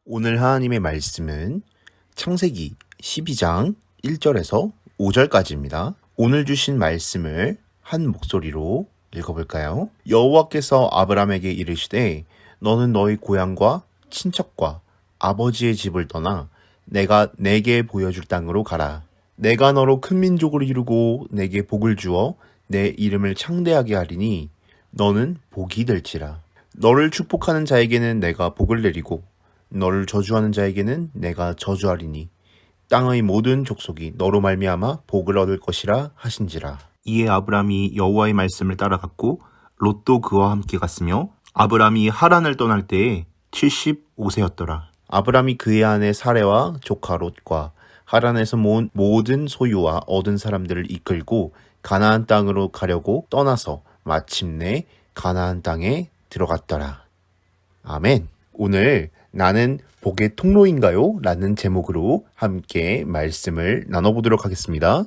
오늘 하나님의 말씀은 창세기 12장 1절에서 5절까지입니다. 오늘 주신 말씀을 한 목소리로 읽어볼까요? 여호와께서 아브람에게 이르시되 너는 너희 고향과 친척과 아버지의 집을 떠나 내가 내게 보여줄 땅으로 가라. 내가 너로 큰 민족을 이루고 내게 복을 주어 내 이름을 창대하게 하리니 너는 복이 될지라. 너를 축복하는 자에게는 내가 복을 내리고 너를 저주하는 자에게는 내가 저주하리니 땅의 모든 족속이 너로 말미암아 복을 얻을 것이라 하신지라. 이에 아브람이 여호와의 말씀을 따라갔고 롯도 그와 함께 갔으며 아브람이 하란을 떠날 때에 75세였더라. 아브람이 그의 아내 사레와 조카 롯과 하란에서 모은 모든 소유와 얻은 사람들을 이끌고 가나안 땅으로 가려고 떠나서 마침내 가나안 땅에 들어갔더라. 아멘. 오늘 나는 복의 통로인가요? 라는 제목으로 함께 말씀을 나눠보도록 하겠습니다.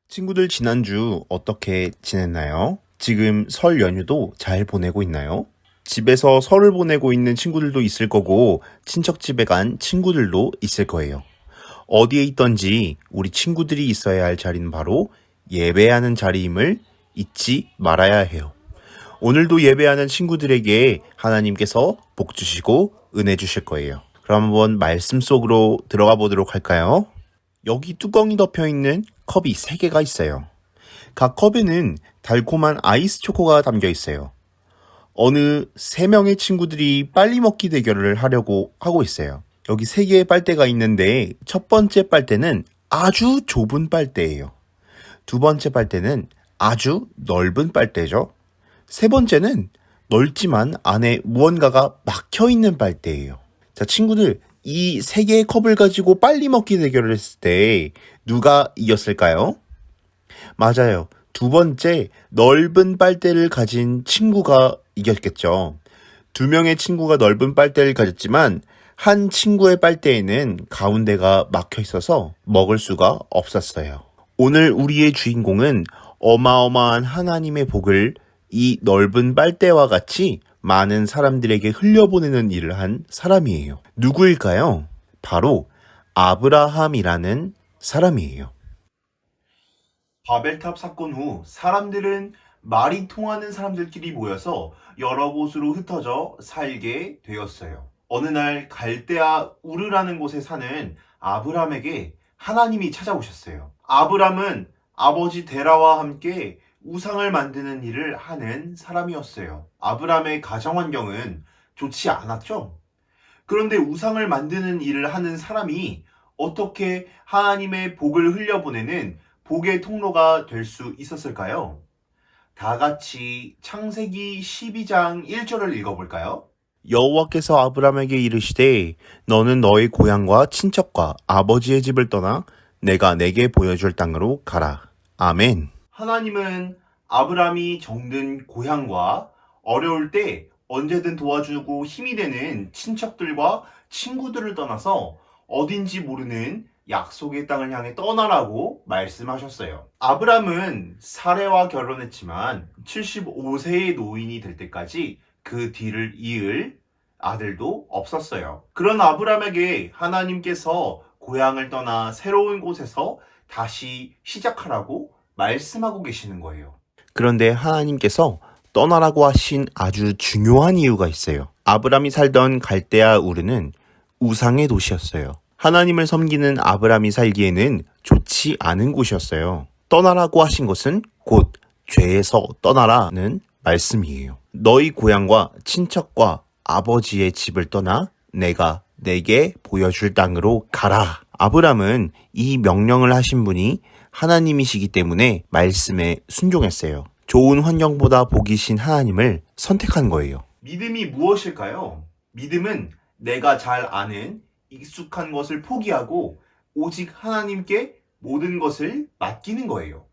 친구들 지난주 어떻게 지냈나요? 지금 설 연휴도 잘 보내고 있나요? 집에서 설을 보내고 있는 친구들도 있을 거고 친척 집에 간 친구들도 있을 거예요. 어디에 있던지 우리 친구들이 있어야 할 자리는 바로 예배하는 자리임을 잊지 말아야 해요. 오늘도 예배하는 친구들에게 하나님께서 복 주시고 은혜 주실 거예요. 그럼 한번 말씀 속으로 들어가 보도록 할까요? 여기 뚜껑이 덮여 있는 컵이 3개가 있어요. 각 컵에는 달콤한 아이스 초코가 담겨 있어요. 어느 3명의 친구들이 빨리 먹기 대결을 하려고 하고 있어요. 여기 3개의 빨대가 있는데 첫 번째 빨대는 아주 좁은 빨대예요. 두 번째 빨대는 아주 넓은 빨대죠. 세 번째는 넓지만 안에 무언가가 막혀있는 빨대예요. 자, 친구들, 이 3개의 컵을 가지고 빨리 먹기 대결을 했을 때 누가 이겼을까요? 맞아요. 두 번째 넓은 빨대를 가진 친구가 이겼겠죠. 2명의 친구가 넓은 빨대를 가졌지만 한 친구의 빨대에는 가운데가 막혀 있어서 먹을 수가 없었어요. 오늘 우리의 주인공은 어마어마한 하나님의 복을 이 넓은 빨대와 같이 많은 사람들에게 흘려보내는 일을 한 사람이에요. 누구일까요? 바로 아브라함이라는 사람이에요. 바벨탑 사건 후 사람들은 말이 통하는 사람들끼리 모여서 여러 곳으로 흩어져 살게 되었어요. 어느 날 갈대아 우르라는 곳에 사는 아브람에게 하나님이 찾아오셨어요. 아브람은 아버지 데라와 함께 우상을 만드는 일을 하는 사람이었어요. 아브람의 가정 환경은 좋지 않았죠. 그런데 우상을 만드는 일을 하는 사람이 어떻게 하나님의 복을 흘려보내는 복의 통로가 될 수 있었을까요? 다 같이 창세기 12장 1절을 읽어볼까요? 여호와께서 아브람에게 이르시되 너는 너의 고향과 친척과 아버지의 집을 떠나 내가 내게 보여줄 땅으로 가라. 아멘. 하나님은 아브람이 정든 고향과 어려울 때 언제든 도와주고 힘이 되는 친척들과 친구들을 떠나서 어딘지 모르는 약속의 땅을 향해 떠나라고 말씀하셨어요. 아브람은 사레와 결혼했지만 75세의 노인이 될 때까지 그 뒤를 이을 아들도 없었어요. 그런 아브람에게 하나님께서 고향을 떠나 새로운 곳에서 다시 시작하라고 말씀하고 계시는 거예요. 그런데 하나님께서 떠나라고 하신 아주 중요한 이유가 있어요. 아브람이 살던 갈대아 우르는 우상의 도시였어요. 하나님을 섬기는 아브람이 살기에는 좋지 않은 곳이었어요. 떠나라고 하신 것은 곧 죄에서 떠나라는 말씀이에요. 너희 고향과 친척과 아버지의 집을 떠나 내가 내게 보여줄 땅으로 가라. 아브람은 이 명령을 하신 분이 하나님이시기 때문에 말씀에 순종했어요. 좋은 환경보다 복이신 하나님을 선택한 거예요. 믿음이 무엇일까요? 믿음은 내가 잘 아는 익숙한 것을 포기하고 오직 하나님께 모든 것을 맡기는 거예요.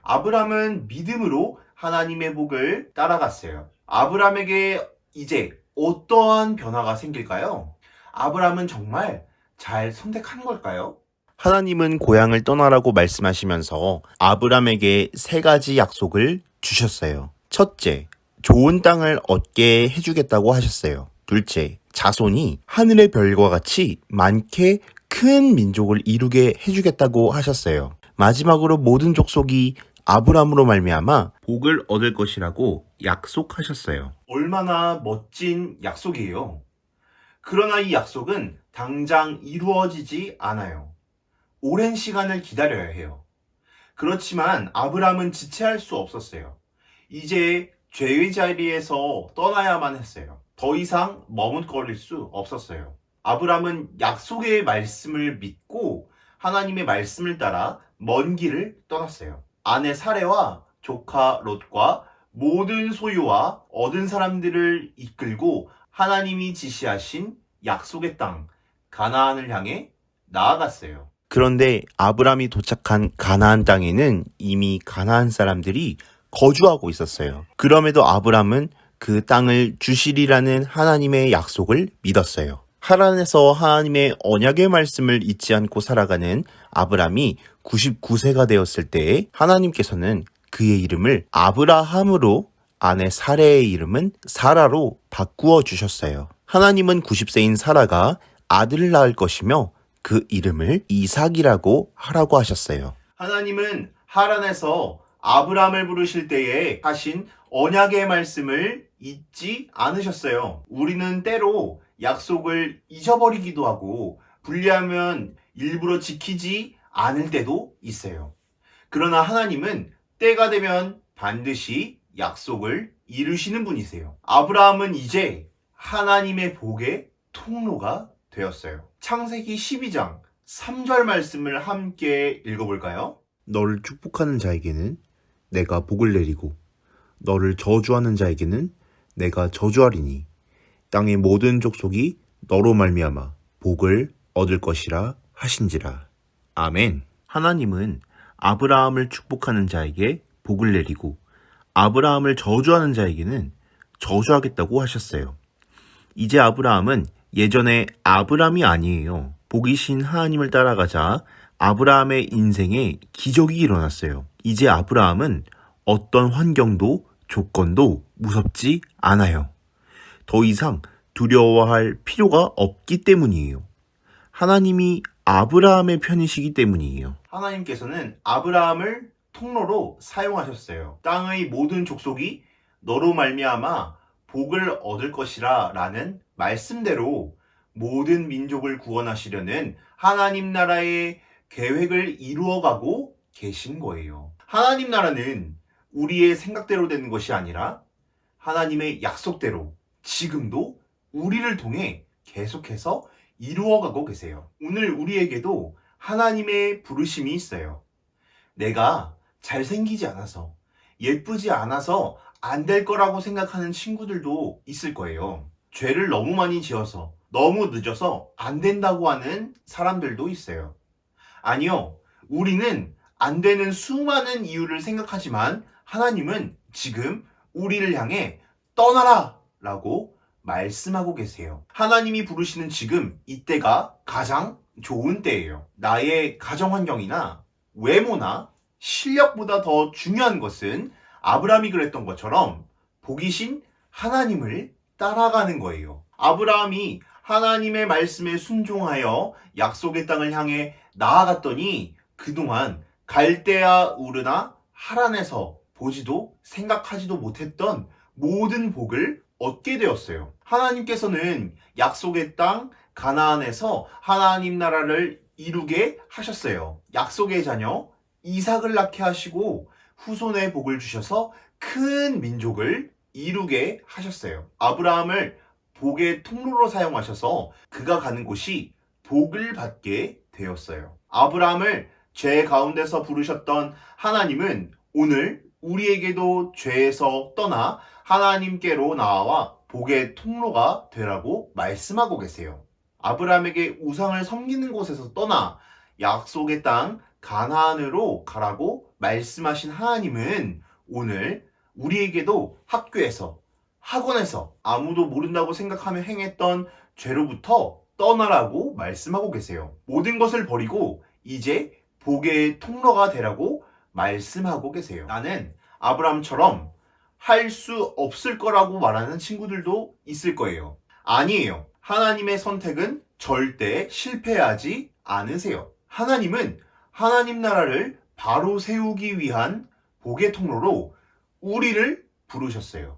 아브람은 믿음으로 하나님의 복을 따라갔어요. 아브람에게 이제 어떠한 변화가 생길까요? 아브람은 정말 잘 선택한 걸까요? 하나님은 고향을 떠나라고 말씀하시면서 아브람에게 3가지 약속을 주셨어요. 첫째, 좋은 땅을 얻게 해주겠다고 하셨어요. 둘째, 자손이 하늘의 별과 같이 많게 큰 민족을 이루게 해주겠다고 하셨어요. 마지막으로 모든 족속이 아브람으로 말미암아 복을 얻을 것이라고 약속하셨어요. 얼마나 멋진 약속이에요. 그러나 이 약속은 당장 이루어지지 않아요. 오랜 시간을 기다려야 해요. 그렇지만 아브람은 지체할 수 없었어요. 이제 죄의 자리에서 떠나야만 했어요. 더 이상 머뭇거릴 수 없었어요. 아브람은 약속의 말씀을 믿고 하나님의 말씀을 따라 먼 길을 떠났어요. 아내 사레와 조카 롯과 모든 소유와 얻은 사람들을 이끌고 하나님이 지시하신 약속의 땅 가나안을 향해 나아갔어요. 그런데 아브람이 도착한 가나안 땅에는 이미 가나안 사람들이 거주하고 있었어요. 그럼에도 아브람은 그 땅을 주시리라는 하나님의 약속을 믿었어요. 하란에서 하나님의 언약의 말씀을 잊지 않고 살아가는 아브람이 99세가 되었을 때에 하나님께서는 그의 이름을 아브라함으로 아내 사레의 이름은 사라로 바꾸어 주셨어요. 하나님은 90세인 사라가 아들을 낳을 것이며 그 이름을 이삭이라고 하라고 하셨어요. 하나님은 하란에서 아브람을 부르실 때에 하신 언약의 말씀을 잊지 않으셨어요. 우리는 때로 약속을 잊어버리기도 하고 불리하면 일부러 지키지 않을 때도 있어요. 그러나 하나님은 때가 되면 반드시 약속을 이루시는 분이세요. 아브라함은 이제 하나님의 복의 통로가 되었어요. 창세기 12장 3절 말씀을 함께 읽어볼까요? 너를 축복하는 자에게는 내가 복을 내리고 너를 저주하는 자에게는 내가 저주하리니 땅의 모든 족속이 너로 말미암아 복을 얻을 것이라 하신지라. 아멘. 하나님은 아브라함을 축복하는 자에게 복을 내리고 아브라함을 저주하는 자에게는 저주하겠다고 하셨어요. 이제 아브라함은 예전에 아브람이 아니에요. 복이신 하나님을 따라가자 아브라함의 인생에 기적이 일어났어요. 이제 아브라함은 어떤 환경도 조건도 무섭지 않아요. 더 이상 두려워할 필요가 없기 때문이에요. 하나님이 아브라함의 편이시기 때문이에요. 하나님께서는 아브라함을 통로로 사용하셨어요. 땅의 모든 족속이 너로 말미암아 복을 얻을 것이라 라는 말씀대로 모든 민족을 구원하시려는 하나님 나라의 계획을 이루어가고 계신 거예요. 하나님 나라는 우리의 생각대로 되는 것이 아니라 하나님의 약속대로 지금도 우리를 통해 계속해서 이루어가고 계세요. 오늘 우리에게도 하나님의 부르심이 있어요. 내가 잘생기지 않아서, 예쁘지 않아서 안 될 거라고 생각하는 친구들도 있을 거예요. 죄를 너무 많이 지어서, 너무 늦어서 안 된다고 하는 사람들도 있어요. 아니요, 우리는 안 되는 수많은 이유를 생각하지만 하나님은 지금 우리를 향해 떠나라! 라고 말씀하고 계세요. 하나님이 부르시는 지금 이때가 가장 좋은 때예요. 나의 가정 환경이나 외모나 실력보다 더 중요한 것은 아브라함이 그랬던 것처럼 복이신 하나님을 따라가는 거예요. 아브라함이 하나님의 말씀에 순종하여 약속의 땅을 향해 나아갔더니 그동안 갈대아 우르나 하란에서 보지도 생각하지도 못했던 모든 복을 얻게 되었어요. 하나님께서는 약속의 땅 가나안에서 하나님 나라를 이루게 하셨어요. 약속의 자녀 이삭을 낳게 하시고 후손의 복을 주셔서 큰 민족을 이루게 하셨어요. 아브라함을 복의 통로로 사용하셔서 그가 가는 곳이 복을 받게 되었어요. 아브라함을 죄 가운데서 부르셨던 하나님은 오늘 우리에게도 죄에서 떠나 하나님께로 나와 복의 통로가 되라고 말씀하고 계세요. 아브라함에게 우상을 섬기는 곳에서 떠나 약속의 땅 가나안으로 가라고 말씀하신 하나님은 오늘 우리에게도 학교에서, 학원에서 아무도 모른다고 생각하며 행했던 죄로부터 떠나라고 말씀하고 계세요. 모든 것을 버리고 이제 복의 통로가 되라고 말씀하고 계세요. 나는 아브라함처럼 할 수 없을 거라고 말하는 친구들도 있을 거예요. 아니에요. 하나님의 선택은 절대 실패하지 않으세요. 하나님은 하나님 나라를 바로 세우기 위한 복의 통로로 우리를 부르셨어요.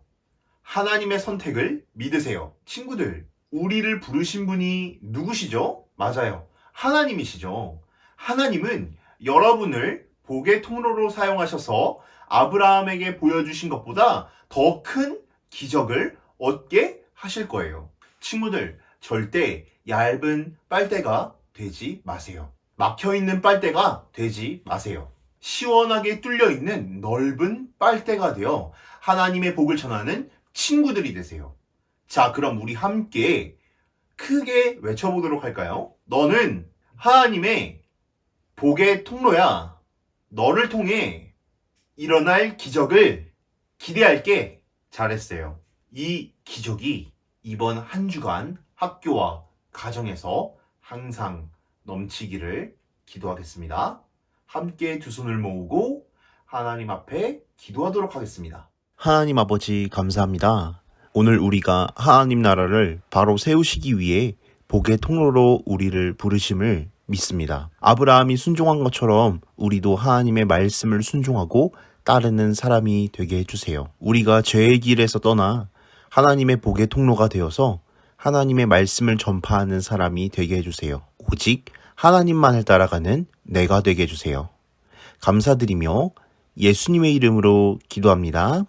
하나님의 선택을 믿으세요. 친구들, 우리를 부르신 분이 누구시죠? 맞아요. 하나님이시죠. 하나님은 여러분을 복의 통로로 사용하셔서 아브라함에게 보여주신 것보다 더 큰 기적을 얻게 하실 거예요. 친구들, 절대 얇은 빨대가 되지 마세요. 막혀있는 빨대가 되지 마세요. 시원하게 뚫려있는 넓은 빨대가 되어 하나님의 복을 전하는 친구들이 되세요. 자, 그럼 우리 함께 크게 외쳐보도록 할까요? 너는 하나님의 복의 통로야. 너를 통해 일어날 기적을 기대할게. 잘했어요. 이 기적이 이번 한 주간 학교와 가정에서 항상 넘치기를 기도하겠습니다. 함께 두 손을 모으고 하나님 앞에 기도하도록 하겠습니다. 하나님 아버지 감사합니다. 오늘 우리가 하나님 나라를 바로 세우시기 위해 복의 통로로 우리를 부르심을 믿습니다. 아브라함이 순종한 것처럼 우리도 하나님의 말씀을 순종하고 따르는 사람이 되게 해주세요. 우리가 죄의 길에서 떠나 하나님의 복의 통로가 되어서 하나님의 말씀을 전파하는 사람이 되게 해주세요. 오직 하나님만을 따라가는 내가 되게 해주세요. 감사드리며 예수님의 이름으로 기도합니다.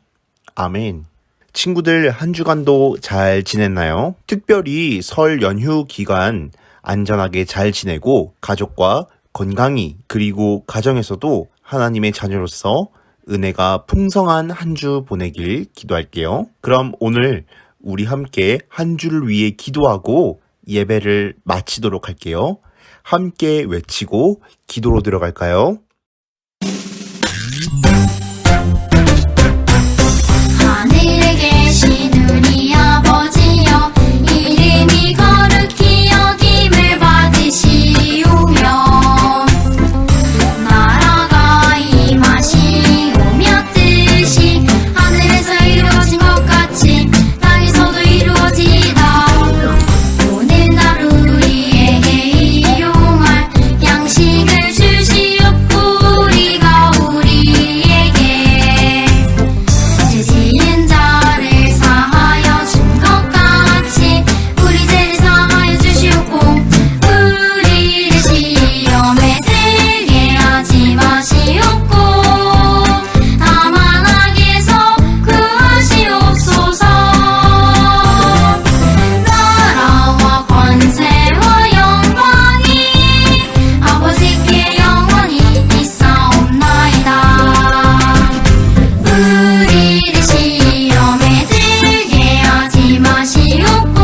아멘. 친구들, 한 주간도 잘 지냈나요? 특별히 설 연휴 기간 안전하게 잘 지내고 가족과 건강히 그리고 가정에서도 하나님의 자녀로서 은혜가 풍성한 한 주 보내길 기도할게요. 그럼 오늘 우리 함께 한 주를 위해 기도하고 예배를 마치도록 할게요. 함께 외치고 기도로 들어갈까요? 하늘에 계신 우리 아버지여, 이름이 거룩히 여김을 받으시오며, 나라가 임하시오며, 뜻이 하늘에서 이루어진 것 같이 땅에서도 이루어지이다. 오늘 하루 우리에게 일용할 양식을 주시옵고, 우리가 우리에게 죄 지은 자를 사하여 준 것 같이 우리 죄를 사하여 주시옵고, 우리를 시험에 들게 하지 마시옵고, 다만 악에서 구하시옵소서. 나라와 권세와 영광이 아버지께 영원히 있사옵나이다. 우리를 시험에 들게 하지 마시옵고,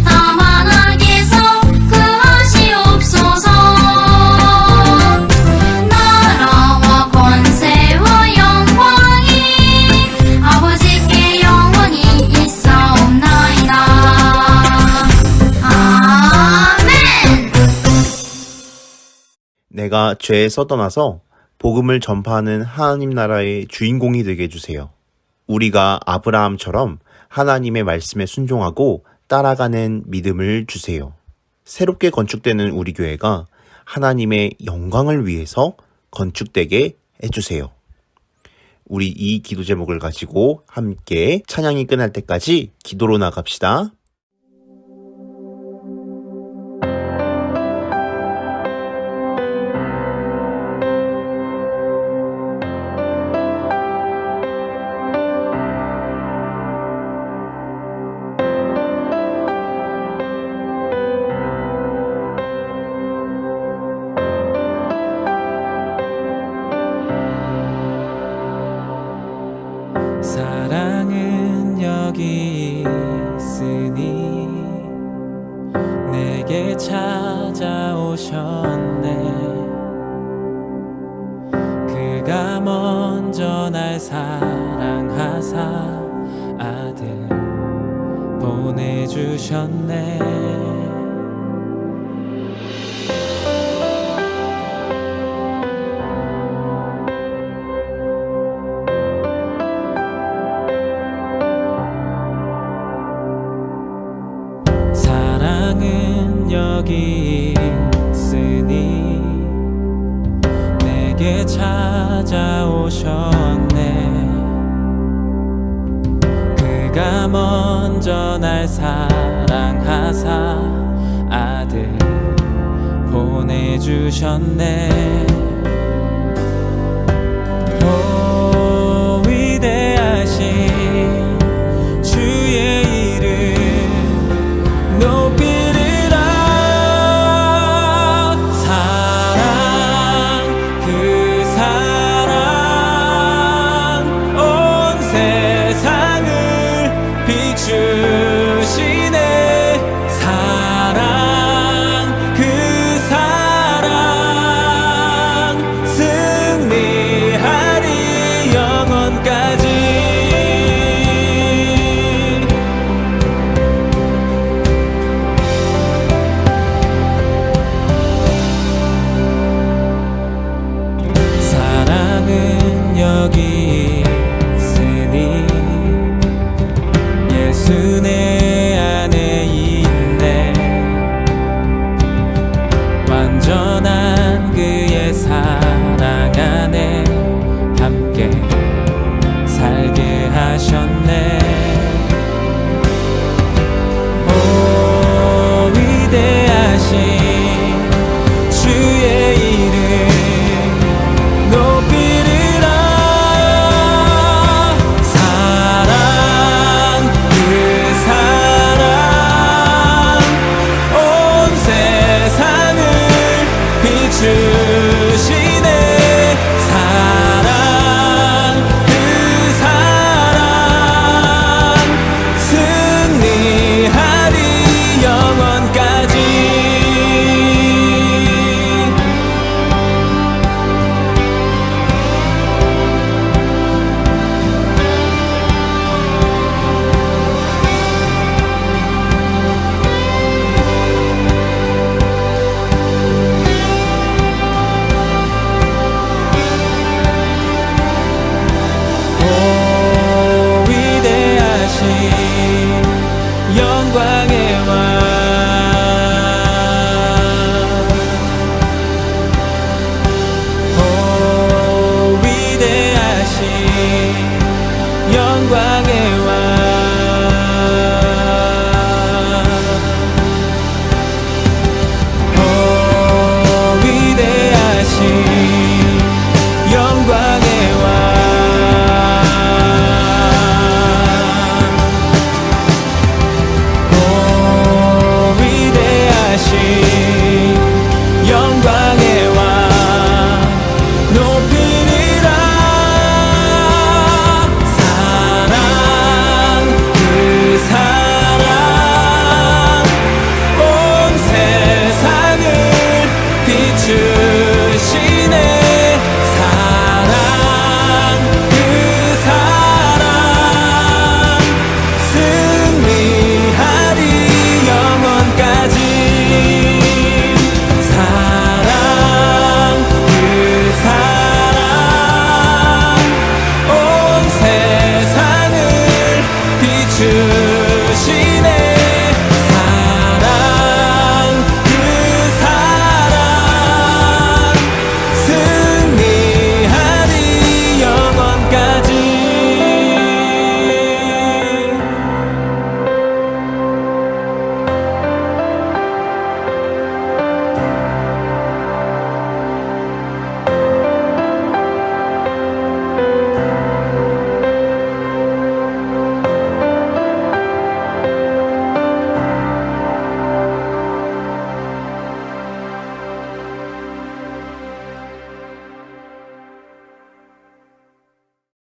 다만 악에서 구하시옵소서. 나라와 권세와 영광이 아버지께 영원히 있사옵나이다. 아멘. 내가 죄에서 떠나서 복음을 전파하는 하나님 나라의 주인공이 되게 해주세요. 우리가 아브라함처럼 하나님의 말씀에 순종하고 따라가는 믿음을 주세요. 새롭게 건축되는 우리 교회가 하나님의 영광을 위해서 건축되게 해주세요. 우리 이 기도 제목을 가지고 함께 찬양이 끝날 때까지 기도로 나갑시다. 사랑은 여기 있으니 내게 찾아오셨네. 그가 먼저 날 사랑하사 아들 보내주셨네. 그가 먼저 날 사랑하사 아들 보내주셨네. 오 위대하신 주의 이름 높이리라. 사랑 그 사랑 온 세상을 비추시네. 사랑 그 사랑 승리하리 영원까지. 사랑은 여기 있으니 예수 내 안에 있네. 완전한 그의 사랑 안에 함께 살게 하셨네. 오 위대하신 주의 이름 높이리라. 사랑 그 사랑 온 세상을 비추시네. 사랑 그 사랑 승리하리 영원까지. 오 위대하신 영광의 왕. 오 위대하신 영광의 왕.